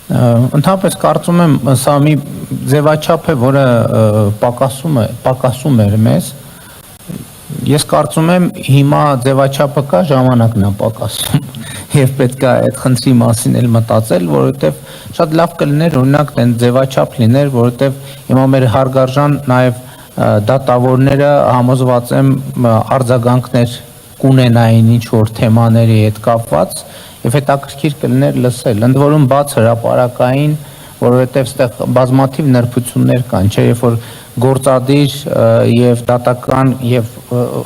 Ընդհանրապես կարծում եմ սա մի ձևաչափ է, որը պակասում էր մեզ։ Ես կարծում եմ հիմա ձևաչափը կա, ժամանակն է պակասում եւ պետք է այդ խնդրի մասին էլ մտածել, որովհետեւ շատ լավ կլիներ օրինակ այն ձևաչափ լիներ, որովհետեւ հիմա մեր հարգարժան նաեւ դատավորները համոզված եմ արձագանքներ կունենային ինչ որ թեմաների հետ կապված եւ հետաքրքիր կլիներ լսել։ Ընդ որում բաց հրապարակային, որովհետեւ այստեղ բազմաթիվ նրբություններ կան, չէ, երբ որ գործադիր եւ դատական եւ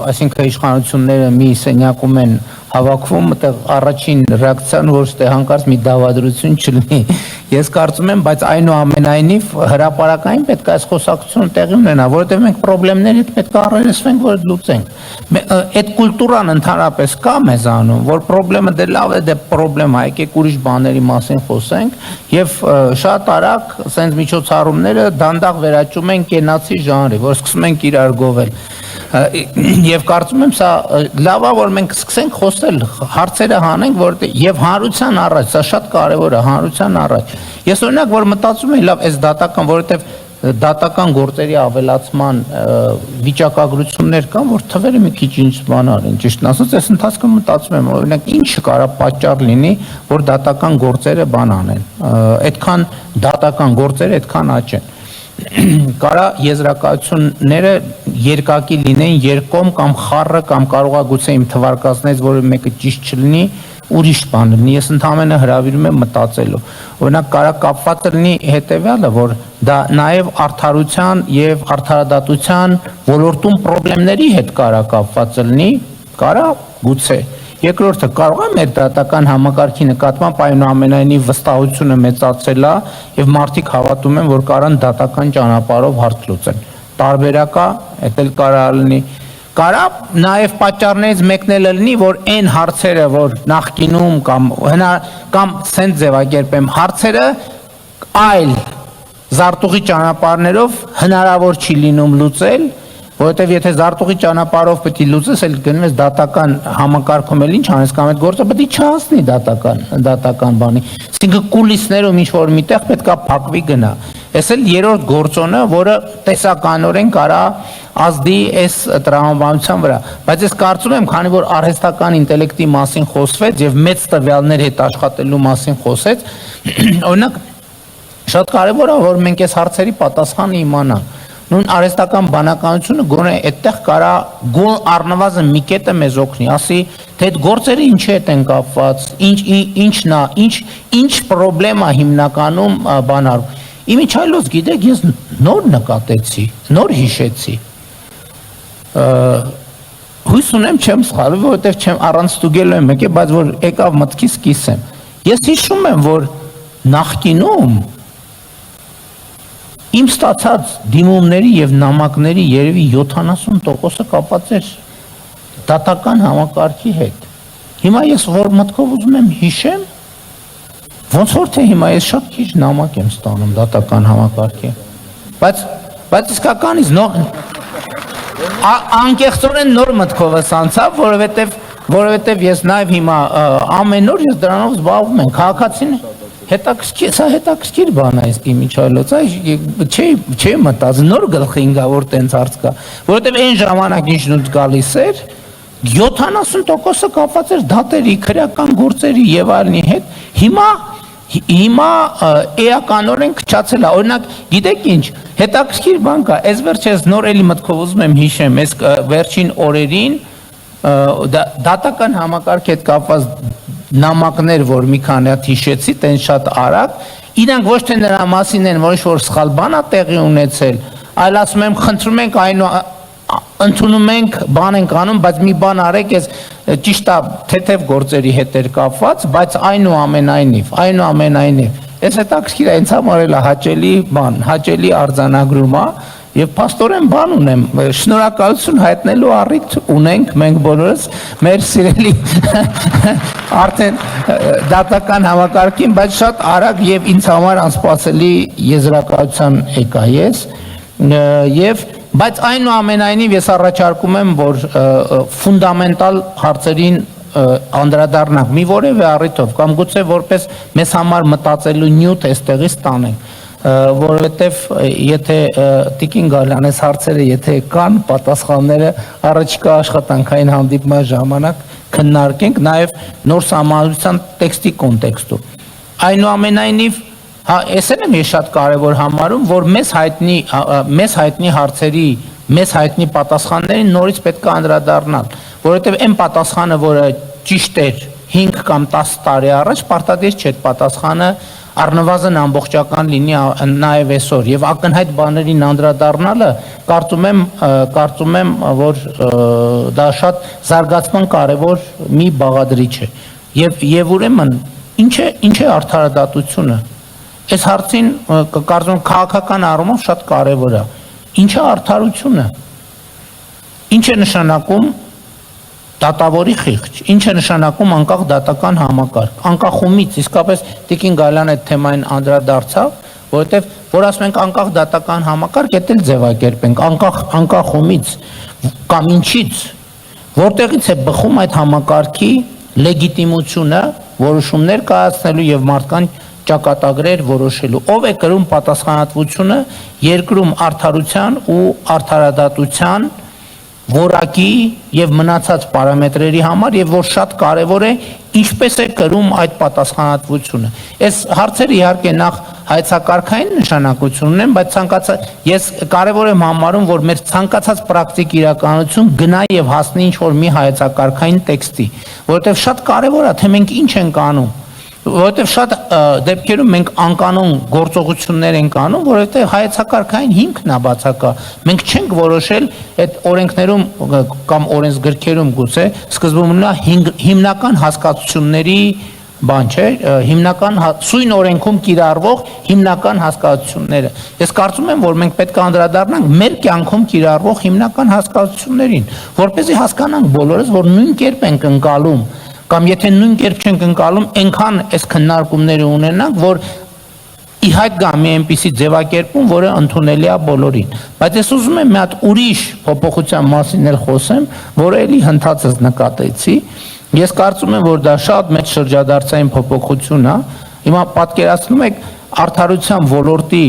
այսինքն իշխանությունները մի սենյակում են հավաքվում, այդտեղ առաջին ռեակցիան որ ստե հանկարծ մի դավադրություն չլինի։ Ես կարծում եմ, բայց այնուամենայնիվ հրապարակային պետք է այս խոսակցությունը տեղի ունենա, որովհետեւ մենք խնդիրների հետ պետք է առերեսվենք, որ լուծենք։ Այդ կուլտուրան ընդհանրապես կա մեզանում, որ խնդրեմը դե լավ է, դե խնդրեմ է, եկեք ուրիշ բաների մասին խոսենք եւ շատ արագ սենց միջոցառումները դանդաղ վերաճում են կենացի ժանրի, որ սկսում ենք իրար գովել։ Եվ կարծում եմ սա լավ է, որ մենք սկսենք խոսել, հարցերը հանենք, որտեղ եւ հանրության առաջ, սա շատ կարեւոր է, հանրության առաջ։ Ես օրինակ որ մտածում եմ, լավ, այս դատական, որովհետեւ դատական գործերի ավելացման վիճակագրություններ կան, որ թվերը մի քիչ ինչ բանալ են, ճիշտն ասած, այս ընթացքում մտածում եմ, օրինակ ինչը կարա պատճառ լինի, որ դատական գործերը բան անեն, այդքան դատական գործերը այդքան աճեն։ Կարա եզրակացությունները երկակի լինեն երկկողմ կամ խառը կամ կարողա գուցե իմ թվարկածներից որը մեկը ճիշտ չլինի, ուրիշ բան լինի, ես ընդհանրապես հրավիրում եմ մտածելու։ Օրինակ կարա կապված լինի հետևյալը, որ դա նաև արդարության եւ արդարադատության ոլորտում խնդիրների հետ կարա կապված լինի, կարա գուցե։ Երկրորդը կարող է մեր դատական համակարգի նկատմամբ այնուամենայնիվ վստահությունը մեծացել է եւ մարդիկ հավատում են, որ կարան դատական ճանապարհով հարց լուծեն։ Տարբերակա, դա էլ կարա լինի։ Կարա նաեւ պատճառներից մեկն էլ լինի, որ այն հարցերը, որ նախկինում կամ սենց ձևակերպեմ, հարցերը այլ զարտուղի ճանապարհներով հնարավոր չի լինում լուծել, որովհետև եթե զարտուղի ճանապարհով պետք է լուծես, էլ գնում ես դատական համակարգում էլ ինչ անես կամ այդ գործը պետք է չհասնի դատական բանի։ Այսինքն կուլիսներում ինչ որ միտեղ պետք է փակվի գնա։ Այս էլ երրորդ գործոնը, որը տեսականորեն կարա ազդի այս տրամաբանության վրա, բայց ես կարծում եմ, քանի որ արհեստական ինտելեկտի մասին խոսվեց եւ մեծ տվյալներ հետ աշխատելու մասին խոսեց, օրինակ շատ կարեւոր է, որ մենք այս հարցերի պատասխանը իմանանք։ Նույն արհեստական բանականությունը գոնե այդտեղ կարա առնվազն մի կետը մեզ օգնի, ասի, թե այդ գործերը ինչի հետ են կապված, ինչն է, ինչ խնդրեմ է հիմնականում բանարում։ Իմիջիայլոց գիտեք, ես նոր նկատեցի, նոր հիշեցի։ Հույս ունեմ չեմ սխալվի, որովհետև չեմ առանց ստուգելու եմ եկել, բայց որ եկավ մտքիս կիսեմ։ Ես հիշում եմ, որ նախկինում իմ ստացած դիմումների եւ նամակների երևի 70%-ը կապված էր դատական համակարգի հետ։ Հիմա ես որ մտքով ուզում եմ հիշեմ, ոնց որ թե հիմա ես շատ քիչ նամակ եմ ստանում դատական համակարգի։ Բայց իսկականից անկեղծորեն նոր մտքովս անցավ, որովհետեւ ես նաեւ հիմա ամեն օր ես դրանով զբաղվում եմ, քաղաքացին հետաքրքիր բան է իմիջիայլոց, չէ մտածում, նոր գլխի ինգա, որ տենց հարց կա, որովհետև այն ժամանակ ինչ նույն գալիս էր, 70%-ը կապված էր դատերի, քրեական գործերի եւ այլնի հետ, հիմա էականորեն քչացել է, օրինակ, գիտեք ինչ, հետաքրքիր բան կա, այս վերջերս նոր էլի մտքով ուզում եմ հիշեմ, այս վերջին օրերին դատական համակարգի հետ կապված նամակներ, որ մի քանի հատ հիշեցի, տեն շատ արագ, իրանք ոչ թե նրա մասին են, որ ինչ-որ սխալ բան է տեղի ունեցել, այլ ասում եմ, խնդրում ենք ընդունում ենք, բան ենք անում, բայց մի բան արեք, ես ճիշտ է թեթև գործերի հետ էր կապված, բայց այնուամենայնիվ, այս հետաքրքիր է, ինձ համար էլ հաճելի բան, հաճելի արձանագրում է, եւ փաստորեն բան ունեմ, շնորհակալություն հայտնելու առիթ ունենք մենք բոլորս մեր սիրելի արդեն դատական համակարգին, բայց շատ արագ եւ ինձ համար անսպասելի եզրակացության եկա ես եւ բայց այնուամենայնիվ ես առաջարկում եմ, որ ֆունդամենտալ հարցերին անդրադառնանք մի որևէ առիթով կամ գուցե որպես մեզ համար մտածելու նյութ էստեղից տանենք, որովհետև եթե Տիկին Գալյանես հարցերը եթե կան, պատասխանները առաջիկա աշխատանքային հանդիպման ժամանակ քննարկենք նաև նոր սահմանադրության տեքստի կոնտեքստում։ Այնուամենայնիվ, ես եմ շատ կարևոր համարում, որ մեզ հայտնի հարցերի, մեզ հայտնի պատասխաններին նորից պետք է անդրադառնալ, որովհետև այն պատասխանը, որը ճիշտ էր 5 կամ 10 տարի առաջ, պարտադիր չէ պատասխանը առնվազն ամբողջական լինի նաև այսօր եւ ակնհայտ բաներին անդրադառնալը կարծում եմ որ դա շատ զարգացման կարևոր մի բաղադրիչ է եւ ուրեմն ինչ է արդարադատությունը այս հարցին կարծում եմ քաղաքական առումով շատ կարևոր է ինչ է արդարությունը ինչ է նշանակում դատավորի խիղճ, ինչ է նշանակում անկախ դատական համակարգ, անկախումից, իսկապես Տիկին Գալյանը այդ թեմային անդրադարձավ, որովհետև որ ասում ենք անկախ դատական համակարգ, դա էլ ձևակերպենք, անկախումից կամ ինչից, որտեղից է բխում այդ համակարգի լեգիտիմությունը, որոշումներ կայացնելու եւ մարդկանց ճակատագրեր որոշելու, ով է կրում պատասխանատվությունը երկրում արդարության ու արդարադատության որակի եւ մնացած պարամետրերի համար եւ որ շատ կարեւոր է ինչպես է կրում այդ պատասխանատվությունը։ Այս հարցերը իհարկե նախ հայեցակարգային նշանակություն ունեն, բայց ես կարեւոր եմ համարում, որ մեր ցանկացած պրակտիկ իրականություն գնա եւ հասնի ինչ որ մի հայեցակարգային տեքստի, որովհետեւ շատ կարեւոր է թե մենք ինչ ենք անում, որովհետև շատ դեպքերում մենք անկանոն գործողություններ ենք անում, որովհետև հայեցակարգային հիմքն է բացակա։ Մենք չենք որոշել այդ օրենքներում կամ օրենսգրքերում գուցե սկզբում նա հիմնական հասկացությունների բան չէ, հիմնական սույն օրենքում կիրառվող հիմնական հասկացությունները։ Ես կարծում եմ, որ մենք պետք է անդրադառնանք մեր կյանքում կիրառվող հիմնական հասկացություններին, որպեսզի հասկանանք բոլորս, որ նույն կերպ ենք ընկալում կամ եթե նույն կերպ չենք ընկալում, այնքան այս քննարկումները ունենանք, որ ի հայտ գա մի այնպիսի ձևակերպում, որը ընդունելի է բոլորին։ Բայց ես ուզում եմ մի հատ ուրիշ փոփոխության մասին էլ խոսեմ, որը էլի հնդածս նկատեցի։ Ես կարծում եմ, որ դա շատ մեծ շրջադարձային փոփոխություն է։ Հիմա պատկերացնում եք արդարության ոլորտի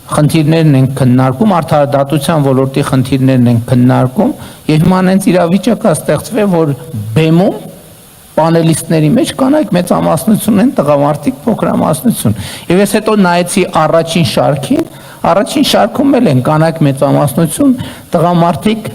խնդիրներն են քննարկում, արդարադատության ոլորտի խնդիրներն են քննարկում, եւ հիմա հենց իրավիճակը ստեղծվել, որ բեմում պանելիստների մեջ կանայք մեծամասնություն են, տղամարդիկ փոքրամասնություն։ Եվ ես հետո նայեցի առաջին շարքին, առաջին շարքում էլ են կանայք մեծամասնություն, տղամարդիկ